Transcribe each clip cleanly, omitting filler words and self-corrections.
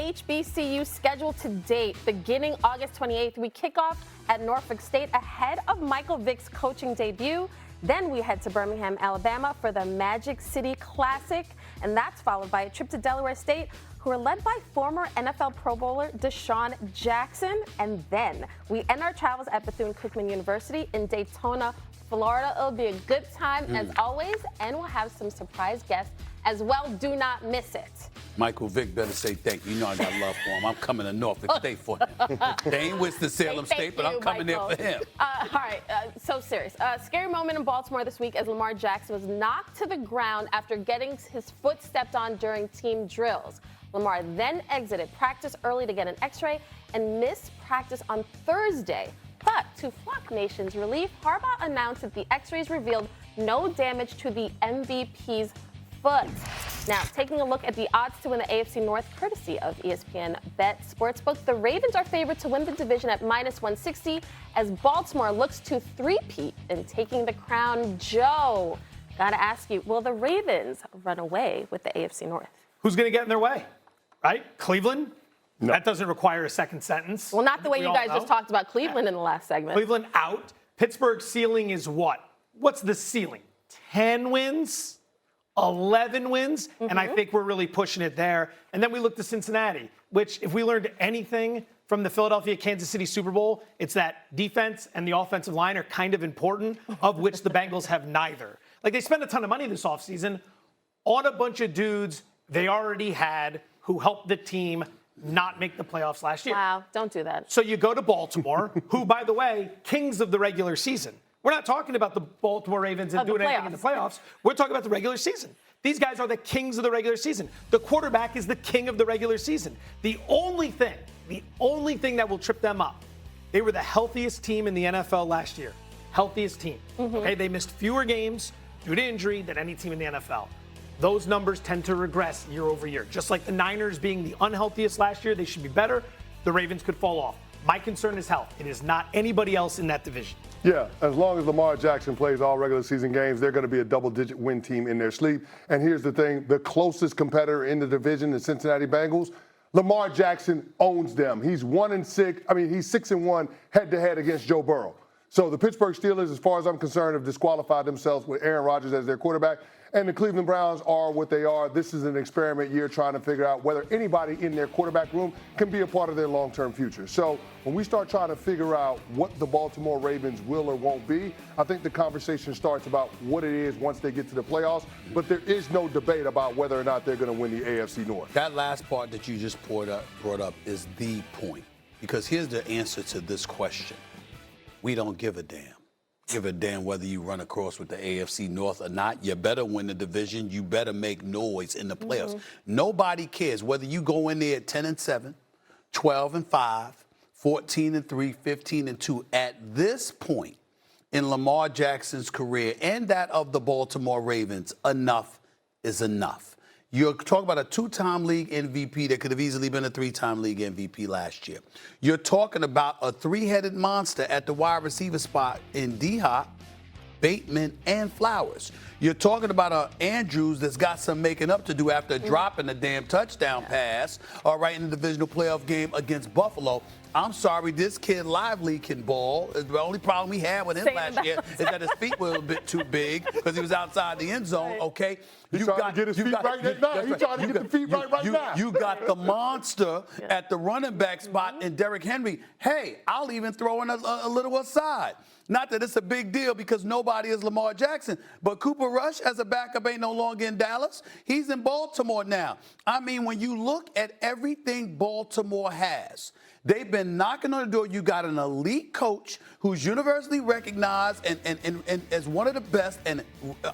HBCU schedule to date. Beginning August 28th, we kick off at Norfolk State ahead of Michael Vick's coaching debut. Then we head to Birmingham, Alabama for the Magic City Classic, and that's followed by a trip to Delaware State, who are led by former NFL Pro Bowler Deshaun Jackson. And then we end our travels at Bethune-Cookman University in Daytona, Florida. It'll be a good time as always, and we'll have some surprise guests as well. Do not miss it. Michael Vick better say thank you. You know I got love for him. I'm coming to Norfolk State for him. They ain't Winston-Salem State, but I'm coming there for him. All right, so serious. Scary moment in Baltimore this week as Lamar Jackson was knocked to the ground after getting his foot stepped on during team drills. Lamar then exited practice early to get an x-ray and missed practice on Thursday. But to Flock Nation's relief, Harbaugh announced that the x-rays revealed no damage to the MVP's foot. Now, taking a look at the odds to win the AFC North, courtesy of ESPN Bet Sportsbook, the Ravens are favored to win the division at -160 as Baltimore looks to three-peat in taking the crown. Joe, gotta ask you, will the Ravens run away with the AFC North? Who's going to get in their way? Right? Cleveland? No. That doesn't require a second sentence. Well, not the way you guys just talked about Cleveland in the last segment. Cleveland out. Pittsburgh's ceiling is what? What's the ceiling? 10 wins? 11 wins? And I think we're really pushing it there. And then we look to Cincinnati, which if we learned anything from the Philadelphia-Kansas City Super Bowl, it's that defense and the offensive line are kind of important, of which the Bengals have neither. Like, they spent a ton of money this offseason on a bunch of dudes they already had who helped the team not make the playoffs last year. Wow, don't do that. So you go to Baltimore, who, by the way, kings of the regular season. We're not talking about the Baltimore Ravens and doing anything in the playoffs. We're talking about the regular season. These guys are the kings of the regular season. The quarterback is the king of the regular season. The only thing that will trip them up, they were the healthiest team in the NFL last year. Healthiest team. Okay, they missed fewer games due to injury than any team in the NFL. Those numbers tend to regress year over year. Just like the Niners being the unhealthiest last year, they should be better. The Ravens could fall off. My concern is health. It is not anybody else in that division. Yeah, as long as Lamar Jackson plays all regular season games, they're going to be a double-digit win team in their sleep. And here's the thing, the closest competitor in the division, the Cincinnati Bengals, Lamar Jackson owns them. He's 1-6. I mean, he's 6-1 head-to-head against Joe Burrow. So the Pittsburgh Steelers, as far as I'm concerned, have disqualified themselves with Aaron Rodgers as their quarterback. And the Cleveland Browns are what they are. This is an experiment year trying to figure out whether anybody in their quarterback room can be a part of their long-term future. So when we start trying to figure out what the Baltimore Ravens will or won't be, I think the conversation starts about what it is once they get to the playoffs. But there is no debate about whether or not they're going to win the AFC North. That last part that you just brought up is the point. Because here's the answer to this question. We don't give a damn. Give a damn whether you run across with the AFC North or not. You better win the division. You better make noise in the playoffs. Nobody cares whether you go in there at 10-7, 12-5, 14-3, 15-2. At this point in Lamar Jackson's career and that of the Baltimore Ravens, enough is enough. You're talking about a two-time league MVP that could have easily been a three-time league MVP last year. You're talking about a three-headed monster at the wide receiver spot in D-Hop, Bateman, and Flowers. You're talking about an Andrews that's got some making up to do after dropping the damn touchdown pass, all right, in the divisional playoff game against Buffalo. I'm sorry, this kid Lively can ball. The only problem we had with him last year is that his feet were a bit too big because he was outside the end zone, okay? He's trying to get his feet right now. He's trying to get the feet right now. You got the monster at the running back spot in Derrick Henry. Hey, I'll even throw in a little aside. Not that it's a big deal because nobody is Lamar Jackson, but Cooper Rush as a backup ain't no longer in Dallas. He's in Baltimore now. I mean, when you look at everything Baltimore has, they've been knocking on the door. You got an elite coach who's universally recognized and as one of the best and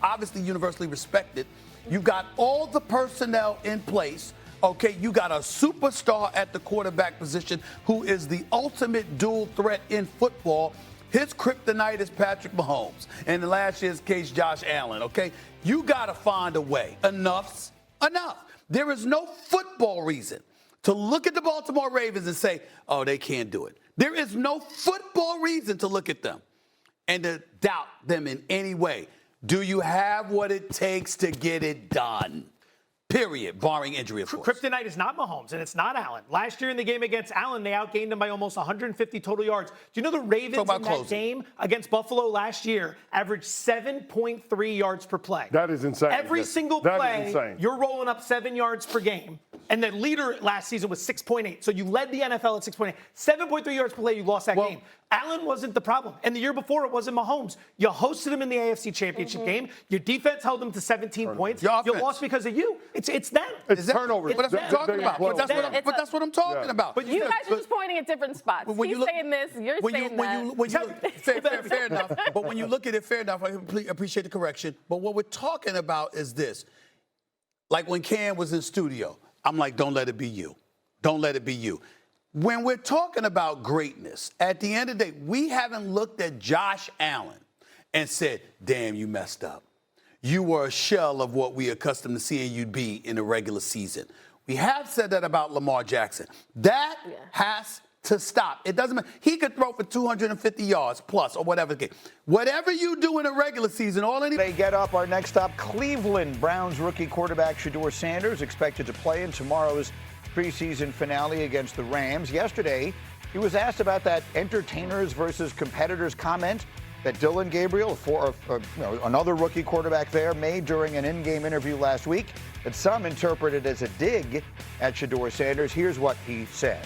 obviously universally respected. You've got all the personnel in place. Okay, you got a superstar at the quarterback position who is the ultimate dual threat in football. His kryptonite is Patrick Mahomes. And in last year's case, Josh Allen, okay? You got to find a way. Enough's enough. There is no football reason to look at the Baltimore Ravens and say, oh, they can't do it. There is no football reason to look at them and to doubt them in any way. Do you have what it takes to get it done? Period, barring injury, of course. Kryptonite is not Mahomes, and it's not Allen. Last year in the game against Allen, they outgained him by almost 150 total yards. Do you know the Ravens in that game against Buffalo last year averaged 7.3 yards per play? That is insane. Every single play, you're rolling up 7 yards per game. And the leader last season was 6.8. So you led the NFL at 6.8. 7.3 yards per play, you lost that game. Allen wasn't the problem. And the year before, it wasn't Mahomes. You hosted him in the AFC Championship game. Your defense held them to 17 points. You lost because of you. It's them. It's turnovers. But that's what I'm talking about. But that's what I'm talking about. But you guys are just pointing at different spots. He's saying this, you're saying that. Fair enough. But when you look at it, fair enough, I appreciate the correction. But what we're talking about is this. Like when Cam was in studio, I'm like, don't let it be you. Don't let it be you. When we're talking about greatness, at the end of the day, we haven't looked at Josh Allen and said, damn, you messed up. You were a shell of what we accustomed to seeing you be in the regular season. We have said that about Lamar Jackson. That has to stop. It doesn't matter. He could throw for 250 yards plus or whatever the case. Whatever you do in a regular season, They get up. Our next stop, Cleveland Browns rookie quarterback Shedeur Sanders expected to play in tomorrow's preseason finale against the Rams. Yesterday, he was asked about that entertainers versus competitors comment that Dillon Gabriel, another rookie quarterback there, made during an in-game interview last week that some interpreted as a dig at Shedeur Sanders. Here's what he said.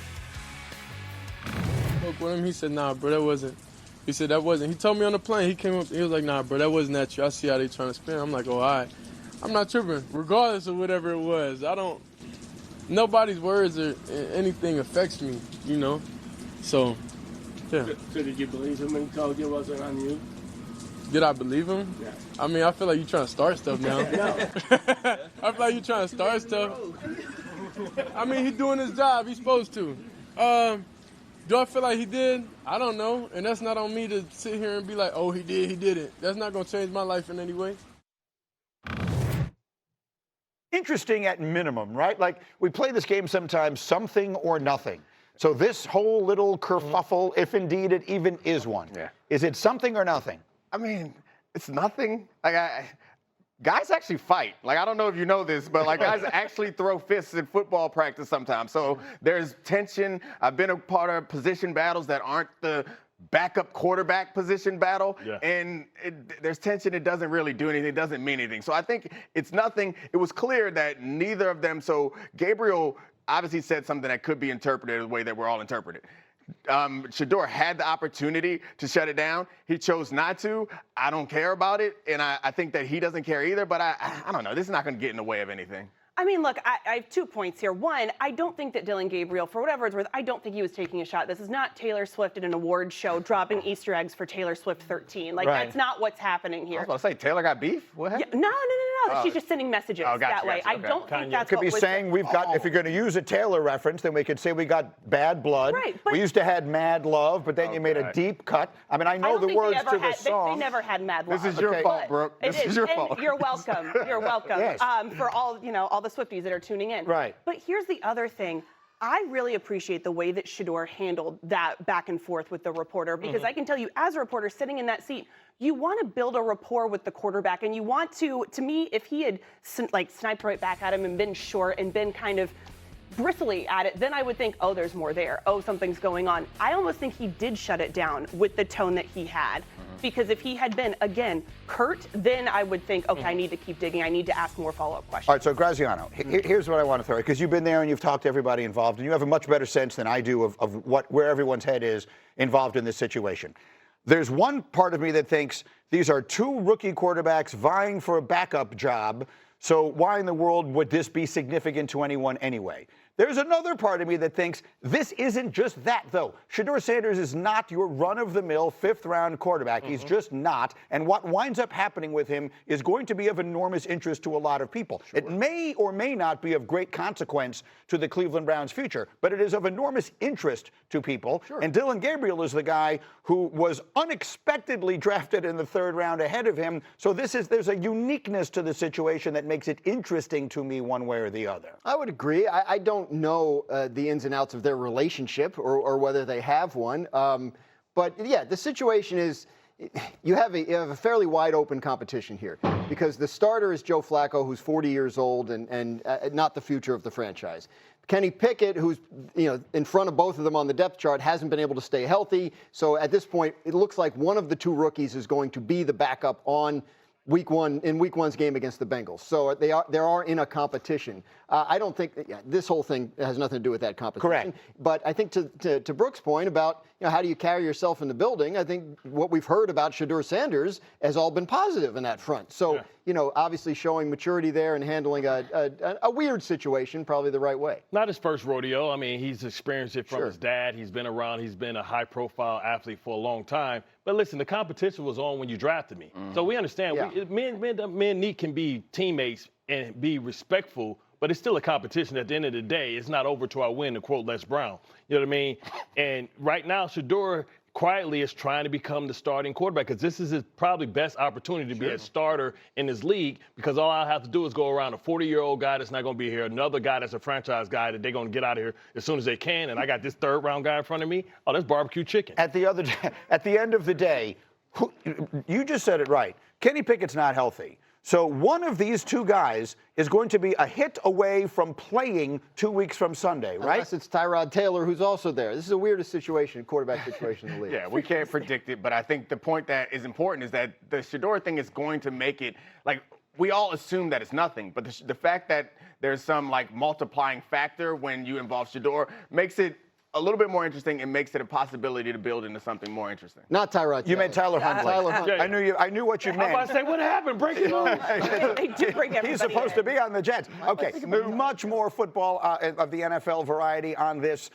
Spoke with him, he said, nah, bro, that wasn't. He said, that wasn't. He told me on the plane, he came up, he was like, nah, bro, that wasn't at you. I see how they trying to spin. I'm like, oh, all right. I'm not tripping, regardless of whatever it was. Nobody's words or anything affects me, you know? So, yeah. So did you believe him when he told you it wasn't on you? Did I believe him? Yeah. I mean, I feel like you're trying to start stuff now. I feel like you're trying to start stuff. I mean, he's doing his job. He's supposed to. Do I feel like he did? I don't know. And that's not on me to sit here and be like, oh, he did, he didn't. That's not going to change my life in any way. Interesting at minimum, right? Like, we play this game sometimes, something or nothing. So this whole little kerfuffle, if indeed it even is one, is it something or nothing? I mean, it's nothing. Guys actually fight. Like, I don't know if you know this, but like guys actually throw fists in football practice sometimes. So there's tension. I've been a part of position battles that aren't the backup quarterback position battle. Yeah. And there's tension. It doesn't really do anything. It doesn't mean anything. So I think it's nothing. It was clear that neither of them. So Gabriel obviously said something that could be interpreted the way that we're all interpreted. Shedeur had the opportunity to shut it down. He chose not to. I don't care about it, and I think that he doesn't care either, but I don't know. This is not going to get in the way of anything. I mean, look, I have 2 points here. One, I don't think that Dillon Gabriel, for whatever it's worth, I don't think he was taking a shot. This is not Taylor Swift at an award show dropping Easter eggs for Taylor Swift 13. Like, that's not what's happening here. I was about to say, Taylor got beef? What happened? Yeah, no. She's just sending messages that way. Okay. I don't think that's could what be was saying we've got, if you're going to use a Taylor reference, then we could say we got bad blood. Right, we used to have mad love, but then you made a deep cut. I mean, I know the words to the song. They never had mad love. This is your fault, Brooke. This is your fault. You're welcome. You're welcome. Yes. For all the Swifties that are tuning in. Right. But here's the other thing. I really appreciate the way that Shedeur handled that back and forth with the reporter, because I can tell you, as a reporter sitting in that seat, you want to build a rapport with the quarterback, and you want to me, if he had sniped right back at him and been short and been kind of bristly at it, then I would think, oh, there's more there. Oh, something's going on. I almost think he did shut it down with the tone that he had. Because if he had been, again, curt, then I would think, okay, I need to keep digging. I need to ask more follow-up questions. All right, so Graziano, here's what I want to throw, because you've been there and you've talked to everybody involved, and you have a much better sense than I do of where everyone's head is involved in this situation. There's one part of me that thinks these are two rookie quarterbacks vying for a backup job, so why in the world would this be significant to anyone anyway? There's another part of me that thinks this isn't just that, though. Shedeur Sanders is not your run-of-the-mill fifth-round quarterback. He's just not. And what winds up happening with him is going to be of enormous interest to a lot of people. Sure. It may or may not be of great consequence to the Cleveland Browns' future, but it is of enormous interest to people. Sure. And Dillon Gabriel is the guy who was unexpectedly drafted in the third round ahead of him. So there's a uniqueness to the situation that makes it interesting to me one way or the other. I would agree. I don't know the ins and outs of their relationship or whether they have one. But, yeah, the situation is you have a fairly wide open competition here because the starter is Joe Flacco, who's 40 years old and not the future of the franchise. Kenny Pickett, who's in front of both of them on the depth chart, hasn't been able to stay healthy. So at this point, it looks like one of the two rookies is going to be the backup on Week 1's game against the Bengals. So they are in a competition. I don't think this whole thing has nothing to do with that competition. Correct. But I think to Brooks' point about how do you carry yourself in the building, I think what we've heard about Shedeur Sanders has all been positive in that front. So obviously showing maturity there and handling a weird situation probably the right way. Not his first rodeo. I mean, he's experienced it from his dad. He's been around. He's been a high-profile athlete for a long time. But listen, the competition was on when you drafted me. So we understand. Men can be teammates and be respectful, but it's still a competition. At the end of the day, it's not over till I win, to quote Les Brown. You know what I mean? And right now, Shedeur quietly is trying to become the starting quarterback because this is his probably best opportunity to be a starter in this league because all I have to do is go around a 40-year-old guy that's not going to be here, another guy that's a franchise guy that they're going to get out of here as soon as they can, and I got this third-round guy in front of me. Oh, that's barbecue chicken. At the end of the day, you just said it right. Kenny Pickett's not healthy. So one of these two guys is going to be a hit away from playing 2 weeks from Sunday, right? Unless it's Tyrod Taylor, who's also there. This is the weirdest quarterback situation in the league. Yeah, we can't predict it, but I think the point that is important is that the Shedeur thing is going to make it, like, we all assume that it's nothing, but the fact that there's some, like, multiplying factor when you involve Shedeur makes it a little bit more interesting and makes it a possibility to build into something more interesting. Not Tyrod Taylor. You meant Tyler Huntley. Tyler Huntley. I knew what you meant. I'm about to say, what happened? Break it on. They did bring everybody He's supposed to be on the Jets. Okay, much more football of the NFL variety on this